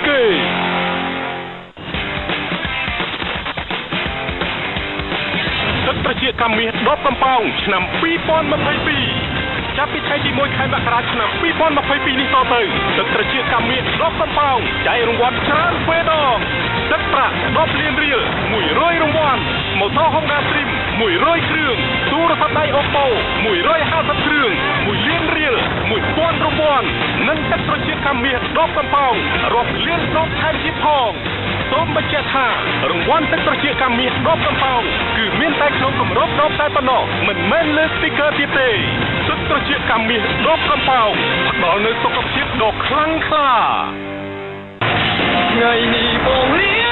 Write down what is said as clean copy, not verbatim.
គេ ទឹកត្រចៀកកាមាសដបកំប៉ោងឆ្នាំ2022 ចាប់ពីថ្ងៃទី1ខែមករាឆ្នាំ2022នេះតទៅទឹកត្រចៀកកាមាសដបកំប៉ោងចែករង្វាន់ច្រើនទ្វេដងទឹកប្រាក់10លានរៀល100រង្វាន់ម៉ូតូ Honda Stream 100គ្រឿងទូរស័ព្ទដៃ Oppo 150គ្រឿង1លានរៀល1000រង្វាន់និងទឹកត្រចៀកកាមាសដបកំប៉ោងរាប់លានដបថែមទៀតផងសូមបញ្ជាក់ថារង្វាន់ទឹកត្រចៀកកាមាសដបកំប៉ោងគឺមានតែក្នុងគម្រប់ដបតែប៉ុណ្ណោះមិនមែនលើ sticker ទៀតទេទឹកត្រចៀកកាមាសដបកំប៉ោងផ្ដល់នូវសុខភាពដ៏ខ្លាំងក្លាថ្ងៃនេះបងលា